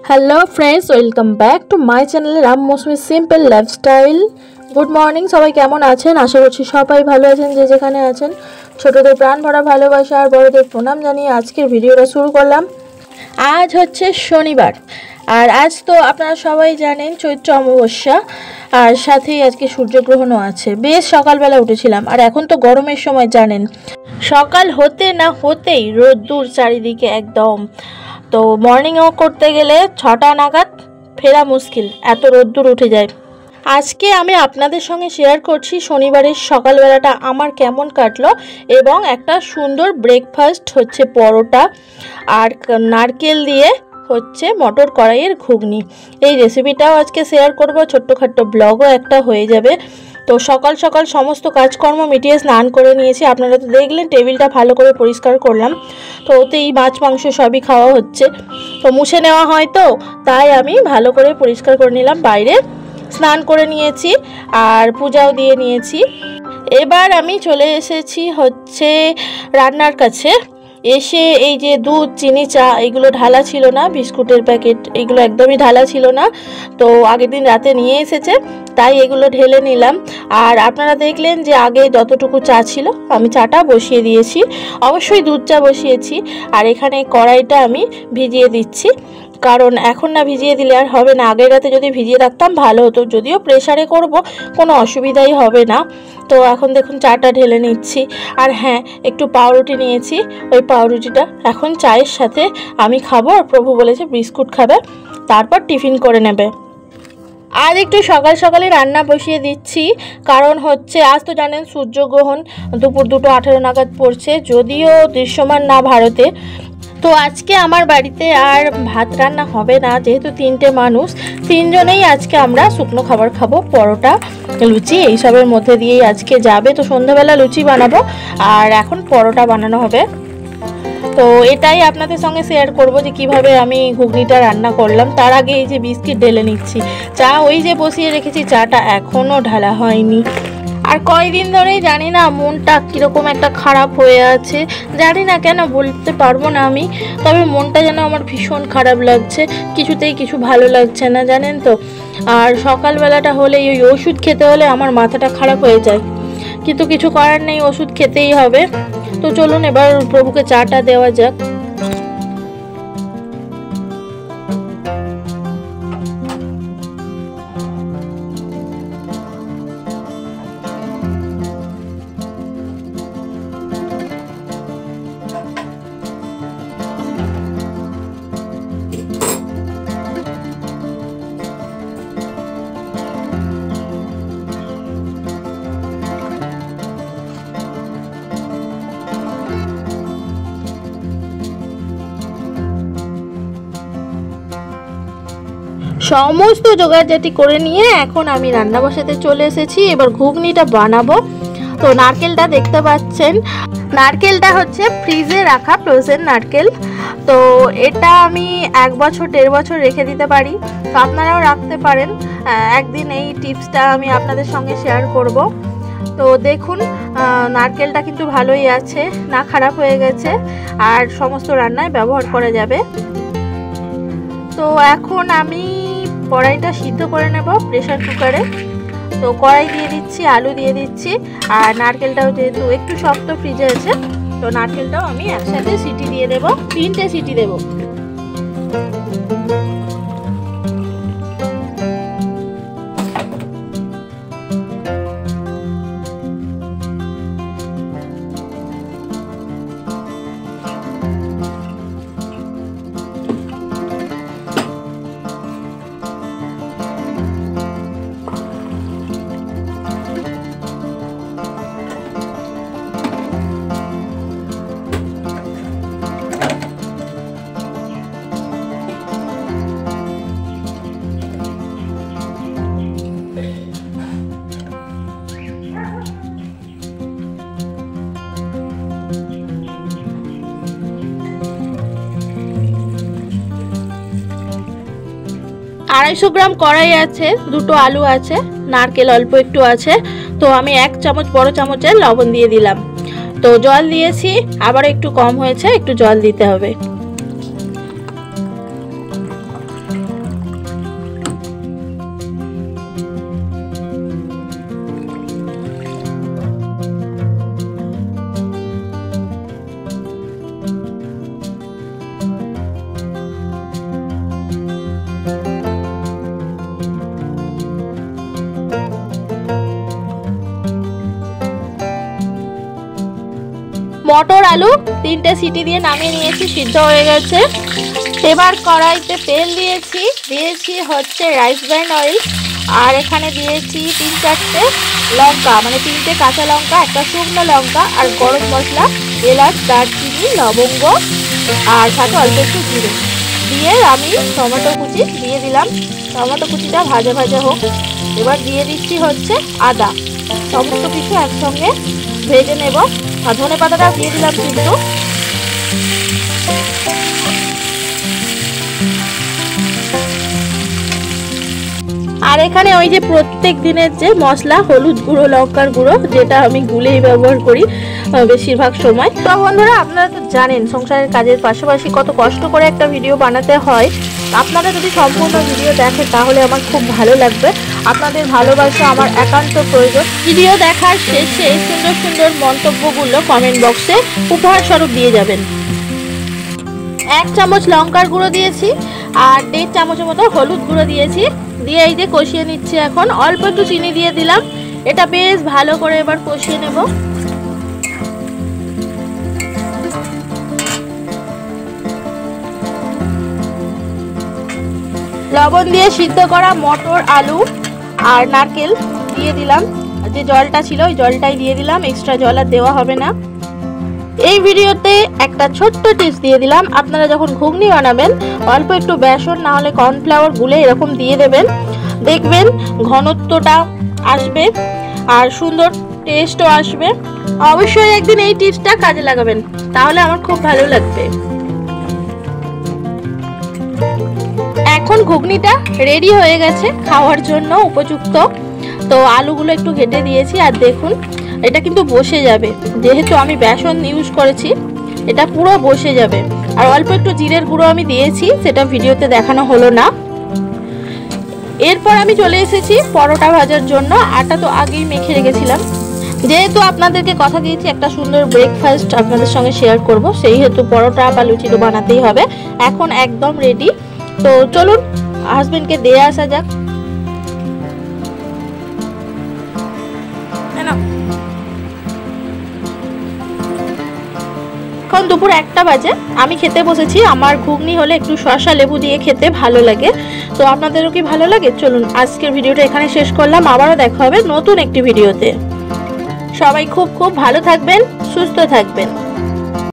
Hello friends, welcome back to my channel Ram Mousumi simple lifestyle. Good morning, সবাই কেমন আছেন? আশা করছি সবাই ভালো আছেন যে যেখানে আছেন। ছোটদের প্রাণ ভরা ভালোবাসা আর বড়দের প্রণাম জানিয়ে আজকের ভিডিওটা শুরু করলাম। আজ হচ্ছে শনিবার, আর আজ তো আপনারা সবাই জানেন চৈত্র অমাবস্যা, আর সাথেই আজকে সূর্যগ্রহণও আছে। বেশ সকালবেলা উঠেছিলাম, আর এখন তো গরমের সময় জানেন, সকাল হতে না হতেই রোদ্দুর চারিদিকে একদম। তো মর্নিং ওয়াক করতে গেলে 6টা নাগাদ ফেরা মুশকিল, এত রোদ্দুর উঠে যায়। আজকে আমি আপনাদের সঙ্গে শেয়ার করছি শনিবারের সকালবেলাটা আমার কেমন কাটলো, এবং একটা সুন্দর ব্রেকফাস্ট হচ্ছে পরোটা আর নারকেল দিয়ে হচ্ছে মটর কড়াইয়ের ঘুগনি। এই রেসিপিটাও আজকে শেয়ার করব, ছোট্টখাট্ট ব্লগও একটা হয়ে যাবে। তো সকাল সকাল সমস্ত কাজকর্ম মিটিয়ে স্নান করে নিয়েছি। আপনারা তো দেখলেন টেবিলটা ভালো করে পরিষ্কার করলাম। তো ওতেই মাছ মাংস সবই খাওয়া হচ্ছে, তো মুছে নেওয়া হয়, তো তাই আমি ভালো করে পরিষ্কার করে নিলাম। বাইরে স্নান করে নিয়েছি আর পূজাও দিয়ে নিয়েছি। এবার আমি চলে এসেছি হচ্ছে রান্নার কাছে। এসে এই যে দুধ, চিনি, চা এগুলো ঢালা ছিল না, বিস্কুটের প্যাকেট এগুলো একদমই ঢালা ছিল না, তো আগের দিন রাতে নিয়ে এসেছে, তাই এগুলো ঢেলে নিলাম। আর আপনারা দেখলেন যে আগে যতটুকু চা ছিল আমি চাটা বসিয়ে দিয়েছি, অবশ্যই দুধ চা বসিয়েছি। আর এখানে কড়াইটা আমি ভিজিয়ে দিচ্ছি, কারণ এখন না ভিজিয়ে দিলে আর হবে না। আগের রাতে যদি ভিজিয়ে রাখতাম ভালো হতো, যদিও প্রেসারে করব, কোনো অসুবিধাই হবে না। তো এখন দেখুন চাটা ঢেলে নিচ্ছি। আর হ্যাঁ, একটু পাউরুটি নিয়েছি, ওই পাউরুটিটা এখন চায়ের সাথে আমি খাবো। আর প্রভু বলেছে বিস্কুট খাবে, তারপর টিফিন করে নেবে। আজ একটু সকাল সকালে রান্না বসিয়ে দিচ্ছি, কারণ হচ্ছে আজ তো জানেন সূর্যগ্রহণ দুপুর 2:18 নাগাদ পড়ছে, যদিও দৃশ্যমান না ভারতে। তো আজকে আমার বাড়িতে আর ভাত রান্না হবে না, যেহেতু 3টে মানুষ, 3জনেই আজকে আমরা শুকনো খাবার খাবো। পরোটা, লুচি এইসবের মধ্যে দিয়েই আজকে যাবে। তো সন্ধ্যাবেলা লুচি বানাবো, আর এখন পরোটা বানানো হবে। তো এটাই আপনাদের সঙ্গে শেয়ার করব যে কিভাবে আমি ঘুগনিটা রান্না করলাম। তার আগে এই যে বিস্কিট ঢেলে নিচ্ছি। চা ওই যে বসিয়ে রেখেছি, চাটা এখনও ঢালা হয়নি। আর কয়দিন ধরেই জানি না মনটা কীরকম একটা খারাপ হয়ে আছে, জানি না কেন, বলতে পারবো না আমি, তবে মনটা যেন আমার ভীষণ খারাপ লাগছে, কিছুতেই কিছু ভালো লাগছে না, জানেন তো। আর সকালবেলাটা হলে ওই ওষুধ খেতে হলে আমার মাথাটা খারাপ হয়ে যায়, কিন্তু কিছু করার নেই, ওষুধ খেতেই হবে। তো চলুন এবার প্রভুকে চাটা দেওয়া যাক। সমস্ত জোগাড়জাটি করে নিয়ে এখন আমি রান্না বসাতে চলে এসেছি। এবার ঘুগনিটা বানাবো। তো নারকেলটা দেখতে পাচ্ছেন, নারকেলটা হচ্ছে ফ্রিজে রাখা ফ্রোজেন নারকেল। তো এটা আমি 1 বছর 1.5 বছর রেখে দিতে পারি, তো আপনারাও রাখতে পারেন। একদিন এই টিপসটা আমি আপনাদের সঙ্গে শেয়ার করব। তো দেখুন নারকেলটা কিন্তু ভালোই আছে, না খারাপ হয়ে গেছে, আর সমস্ত রান্নায় ব্যবহার করা যাবে। তো এখন আমি কড়াইটা সিদ্ধ করে নেব প্রেসার কুকারে। তো কড়াই দিয়ে দিচ্ছি, আলু দিয়ে দিচ্ছি, আর নারকেলটাও যেহেতু একটু শক্ত ফ্রিজে আছে, তো নারকেলটাও আমি একসাথে সিটি দিয়ে দেব, 3টে সিটি দেব। আড়াইশো গ্রাম কড়াই আছে, 2টো আলু আছে, নারকেল অল্প একটু আছে। তো আমি 1 চামচ বড় চামচের লবণ দিয়ে দিলাম। তো জল দিয়েছি, আবার একটু কম হয়েছে, একটু জল দিতে হবে। মটর আলু 3টে সিটি দিয়ে নামিয়ে নিয়েছি, সিদ্ধ হয়ে গেছে। এবার কড়াইতে তেল দিয়েছি হচ্ছে রাইস ব্র্যান্ড অয়েল, আর এখানে দিয়েছি 3-4টে লঙ্কা, মানে 3টে কাঁচা লঙ্কা, একটা শুকনো লঙ্কা, আর গরম মশলা, এলাচ, দারচিনি, লবঙ্গ, আর সাথে অল্প একটু জিরে দিয়ে আমি টমেটো কুচি দিয়ে দিলাম। টমেটো কুচিটা ভাজা ভাজা হোক। এবার দিয়ে দিচ্ছি হচ্ছে আদা। সমস্ত কিছু একসঙ্গে ভেজে নেব। আর ধনে পাতাটা দিয়ে দিলাম কিন্তু। আর এখানে ওই যে প্রত্যেক দিনের যে মশলা, হলুদ গুঁড়ো, লঙ্কার গুঁড়ো, যেটা আমি গুলেই ব্যবহার করি বেশিরভাগ সময়। তো বন্ধুরা, আপনারা তো জানেন সংসারের কাজের পাশাপাশি কত কষ্ট করে একটা ভিডিও বানাতে হয়। আপনারা যদি সম্পূর্ণ ভিডিও দেখেন তাহলে আমার খুব ভালো লাগবে। আপনাদের ভালোবাসা আমার একান্ত প্রয়োজন। ভিডিও দেখার শেষে সুন্দর সুন্দর মন্তব্যগুলো কমেন্ট বক্সে উপহার স্বরূপ দিয়ে যাবেন। 1 চামচ লঙ্কার গুঁড়ো দিয়েছি, আর 1.5 চামচের মতো হলুদ গুঁড়ো দিয়েছি। দিয়ে এই যে কষিয়ে নিচ্ছি। এখন অল্প একটু চিনি দিয়ে দিলাম। এটা বেশ ভালো করে এবার কষিয়ে নেব। লবণ দিয়ে সিদ্ধ করা মটর, আলু আর নারকেল দিয়ে দিলাম। যে জলটা ছিল ওই জলটাই দিয়ে দিলাম, এক্সট্রা জল আর দেওয়া হবে না। এই ভিডিওতে একটা ছোট্ট টিপস দিয়ে দিলাম, আপনারা যখন ঘুগনি বানাবেন অল্প একটু বেসন না হলে কর্নফ্লাওয়ার গুলে এরকম দিয়ে দেবেন, দেখবেন ঘনত্বটা আসবে আর সুন্দর টেস্টও আসবে। অবশ্যই একদিন এই টিপসটা কাজে লাগাবেন, তাহলে আমার খুব ভালো লাগবে। এখন ঘুগনিটা রেডি হয়ে গেছে, খাওয়ার জন্য উপযুক্ত। তো আলুগুলো একটু ঘেটে দিয়েছি, আর দেখুন এটা কিন্তু বসে যাবে, যেহেতু আমি বেসন ইউজ করেছি এটা পুরো বসে যাবে। আর অল্প একটু জিরের গুঁড়ো আমি দিয়েছি, সেটা ভিডিওতে দেখানো হলো না। এরপর আমি চলে এসেছি পরোটা ভাজার জন্য। আটা তো আগেই মেখে রেখেছিলাম, যেহেতু আপনাদেরকে কথা দিয়েছি একটা সুন্দর ব্রেকফাস্ট আপনাদের সঙ্গে শেয়ার করব, সেই হেতু পরোটা বা লুচি তো বানাতেই হবে। এখন একদম রেডি। তো চলুন হাজবেন্ডকে দিয়ে আসা যাক। এখন দুপুর 1টা বাজে, আমি খেতে বসেছি। আমার ঘুগনি হলে একটু শসা লেবু দিয়ে খেতে ভালো লাগে। তো আপনাদেরও কি ভালো লাগে? চলুন আজকের ভিডিওটা এখানে শেষ করলাম, আবারও দেখা হবে নতুন একটি ভিডিওতে। সবাই খুব খুব ভালো থাকবেন, সুস্থ থাকবেন।